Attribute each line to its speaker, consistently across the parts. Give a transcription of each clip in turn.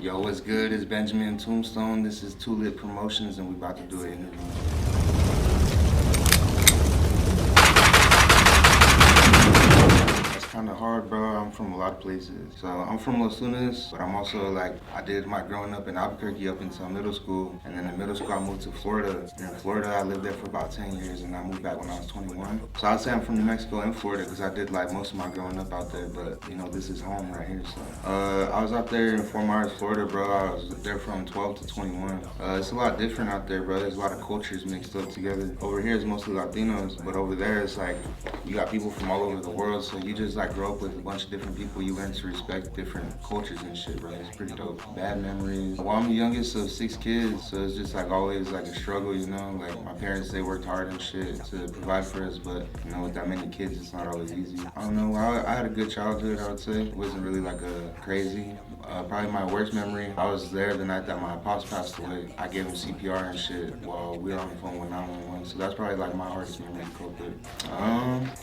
Speaker 1: Yo, what's good? It's Benjamin Tombstone. This is TOOLITPROMOTIONS, and we about to do an interview. It's kind of hard, bro. I'm from a lot of places. So I'm from Los Lunas, but I'm also I did my growing up in Albuquerque up until middle school. And then in middle school, I moved to Florida. And in Florida, I lived there for about 10 years, and I moved back when I was 21. So I'd say I'm from New Mexico and Florida because I did most of my growing up out there. But, this is home right here. So I was out there in Fort Myers, Florida, bro. I was there from 12 to 21. It's a lot different out there, bro. There's a lot of cultures mixed up together. Over here, it's mostly Latinos, but over there, it's you got people from all over the world. So you just grow up with a bunch of different people. You learn to respect different cultures and shit, bro. It's pretty dope. Bad memories. Well, I'm the youngest of 6 kids, so it's just always a struggle, my parents, they worked hard and shit to provide for us, but with that many kids, it's not always easy. I don't know. I had a good childhood, I would say. It wasn't really a crazy. Probably my worst memory, I was there the night that my pops passed away. I gave him CPR and shit while we were on the phone with 911. So that's probably my hardest memory to cope with.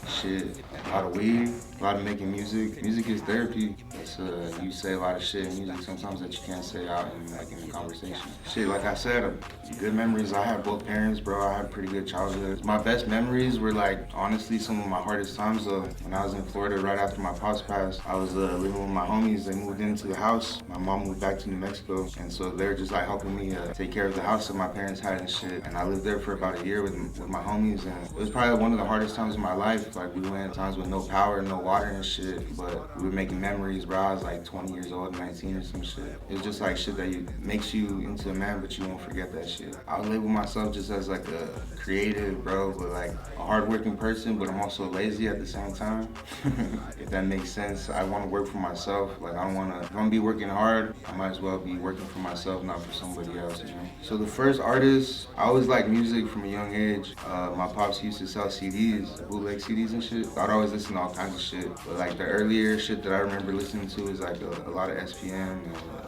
Speaker 1: Shit. A lot of weed, a lot of making music. Music is therapy. It's you say a lot of shit in music sometimes that you can't say out in a conversation. Shit, like I said, good memories. I had both parents, bro. I had a pretty good childhood. My best memories were honestly some of my hardest times though. When I was in Florida right after my pops passed, I was living with my homies. They moved into the house. My mom moved back to New Mexico, and so they were just helping me take care of the house that my parents had and shit. And I lived there for about a year with my homies, and it was probably one of the hardest times of my life. We went times with no power, no water and shit, but we were making memories, bro. I was 20 years old, 19 or some shit. It was just shit that makes you into a man, but you won't forget that shit. I would label myself just as a creative, bro, but a hardworking person, but I'm also lazy at the same time. If that makes sense. I want to work for myself. I don't want to, if I'm gonna be working hard, I might as well be working for myself, not for somebody else, So the first artist, I always liked music from a young age. My pops used to sell CDs, bootleg CDs and shit. I'd always listen to all kinds of shit. But the earlier shit that I remember listening to is a lot of SPM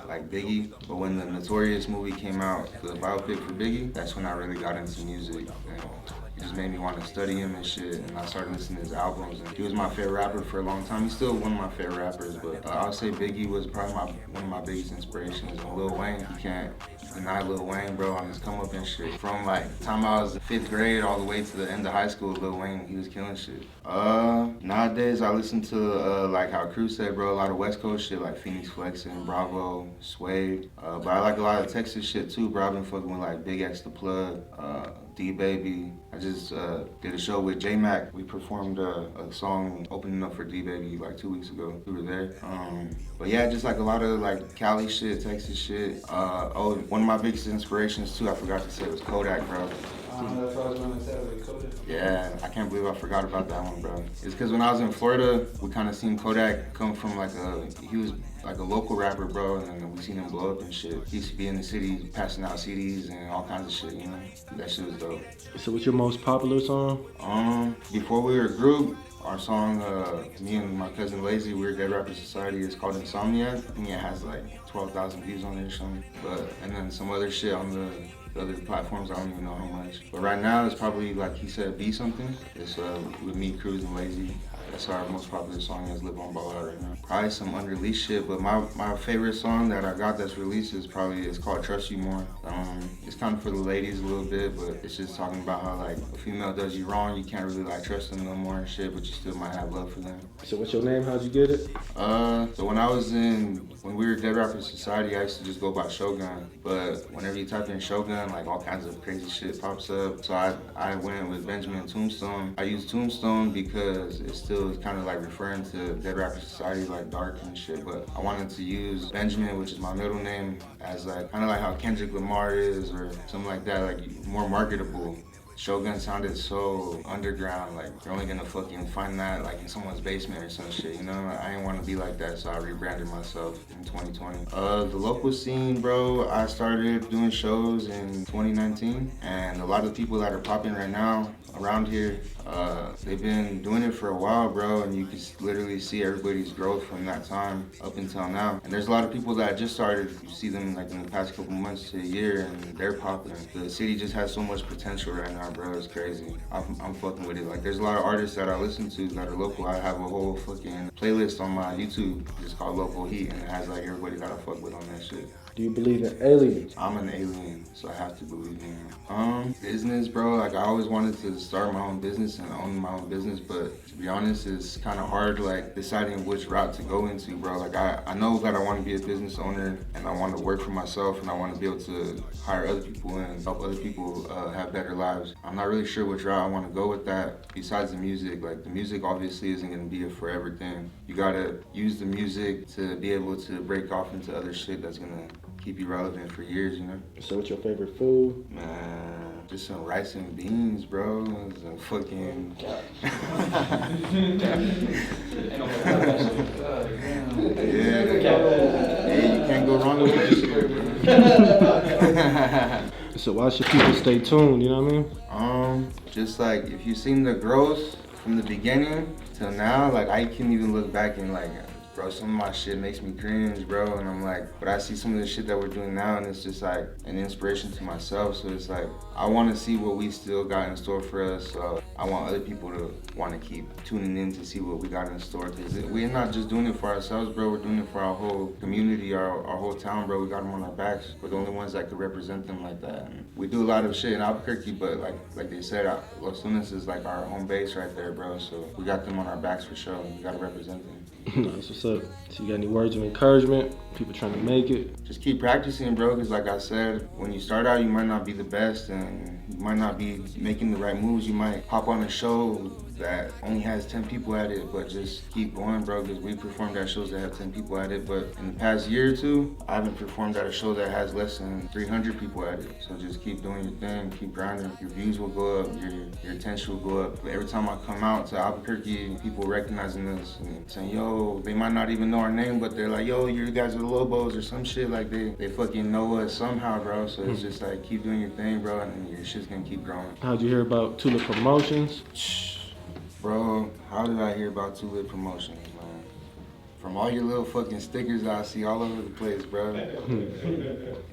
Speaker 1: and Biggie. But when the Notorious movie came out, the biopic for Biggie, that's when I really got into music. And it just made me want to study him and shit, and I started listening to his albums. And he was my favorite rapper for a long time. He's still one of my favorite rappers, but I would say Biggie was probably one of my biggest inspirations. And Lil Wayne, you can't deny Lil Wayne, bro, on his come up and shit. From the time I was in 5th grade all the way to the end of high school, Lil Wayne, he was killing shit. Nowadays I listen to how Cruz said, bro, a lot of West Coast shit Phoenix Flexin', Bravo, Sway. But I like a lot of Texas shit too, bro. I've been fucking with Big X the Plug, D-Baby. I just did a show with J-Mac. We performed a song opening up for D-Baby 2 weeks ago. We were there. But yeah, just a lot of Cali shit, Texas shit. One of my biggest inspirations too, I forgot to say, was Kodak, bro.
Speaker 2: That's what I was going to say, Kodak.
Speaker 1: Yeah, I can't believe I forgot about that one, bro. It's because when I was in Florida, we kind of seen Kodak come from he was a local rapper, bro, and then we seen him blow up and shit. He used to be in the city passing out CDs and all kinds of shit, That shit was dope.
Speaker 2: So what's your most popular song?
Speaker 1: Before we were a group, our song, me and my cousin Lazy, we were Dead Rapper Society, it's called Insomnia. I think it has 12,000 views on it or something. And then some other shit on the other platforms, I don't even know how much. But right now, it's probably, he said, Be Something. It's with me, Cruz, and Lazy. That's our most popular song is Live On Ball Out right now. Probably some unreleased shit, but my favorite song that I got that's released is it's called Trust You More. It's kind of for the ladies a little bit, but it's just talking about how a female does you wrong, you can't really trust them no more and shit, but you still might have love for them.
Speaker 2: So what's your name? How'd you get it?
Speaker 1: So when we were Dead Rapper Society, I used to just go by Shogun. But whenever you type in Shogun, all kinds of crazy shit pops up. So I went with Benjamin Tombstone. I used Tombstone because it still is kind of referring to Dead Rapper Society, dark and shit. But I wanted to use Benjamin, which is my middle name, as kind of how Kendrick Lamar is or something like that, more marketable. Shogun sounded so underground, you're only gonna fucking find that in someone's basement or some shit, I didn't want to be like that, so I rebranded myself in 2020. The local scene, bro, I started doing shows in 2019, and a lot of the people that are popping right now around here, they've been doing it for a while, bro, and you can literally see everybody's growth from that time up until now. And there's a lot of people that just started, you see them in the past couple months to a year, and they're popping. The city just has so much potential right now. now, bro. It's crazy. I'm fucking with it. Like, there's a lot of artists that I listen to that are local. I have a whole fucking playlist on my YouTube. It's called Local Heat, and it has like everybody that I fuck with on that shit.
Speaker 2: Do you believe in aliens?
Speaker 1: I'm an alien, so I have to believe in it. Business, bro. Like, I always wanted to start my own business and own my own business, but to be honest, it's kind of hard, like, deciding which route to go into, bro. Like, I know that I want to be a business owner, and I want to work for myself, and I want to be able to hire other people and help other people have better lives. I'm not really sure which route I want to go with that. Besides the music, like, the music obviously isn't going to be a forever thing. You gotta use the music to be able to break off into other shit that's gonna keep you relevant for years, you know?
Speaker 2: So what's your favorite food?
Speaker 1: Man, just some rice and beans, bro. Some fucking... yeah, you can't go wrong with that shit.
Speaker 2: So why should people stay tuned, you know what I mean?
Speaker 1: Just like, if you've seen the growth from the beginning till now, like, I can even look back and like, bro, some of my shit makes me cringe, bro, and I'm like, but I see some of the shit that we're doing now, and it's just like an inspiration to myself. So it's like, I want to see what we still got in store for us. So I want other people to want to keep tuning in to see what we got in store, because we're not just doing it for ourselves, bro. We're doing it for our whole community, our whole town, bro. We got them on our backs. We're the only ones that could represent them like that. And we do a lot of shit in Albuquerque, but like they said, Los Lunas is like our home base right there, bro. So we got them on our backs for sure. We got to represent them.
Speaker 2: That's what's up. So you got any words of encouragement? People trying to make it?
Speaker 1: Just keep practicing, bro, because like I said, when you start out, you might not be the best and you might not be making the right moves. You might hop on a show that only has 10 people at it, but just keep going, bro, because we performed at shows that have 10 people at it. But in the past year or two, I haven't performed at a show that has less than 300 people at it. So just keep doing your thing, keep grinding. Your views will go up, your attention will go up. But every time I come out to Albuquerque, people recognizing us and saying, yo, they might not even know our name, but they're like, yo, you guys are the L.O.B.Os or some shit. Like, they fucking know us somehow, bro. So it's just like, keep doing your thing, bro, and your shit's gonna keep growing.
Speaker 2: How'd you hear about Tulip Promotions?
Speaker 1: Bro, how did I hear about TOOLITPROMOTIONS, man? From all your little fucking stickers I see all over the place, bro.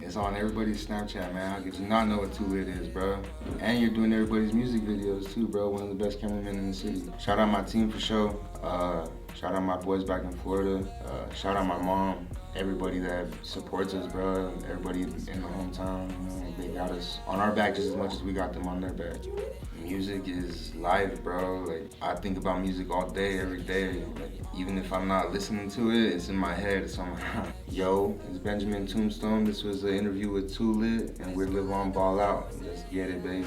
Speaker 1: It's on everybody's Snapchat, man. How could you not know what Toolit is, bro? And you're doing everybody's music videos too, bro. One of the best cameramen in the city. Shout out my team for sure. Shout out my boys back in Florida. Shout out my mom. Everybody that supports us, bro. Everybody in the hometown, you know, they got us on our back just as much as we got them on their back. Music is life, bro. Like, I think about music all day, every day. Like, even if I'm not listening to it, it's in my head somehow. Yo, it's Benjamin Tombstone. This was an interview with Toolit, and we're Live On Ball Out. Let's get it, baby.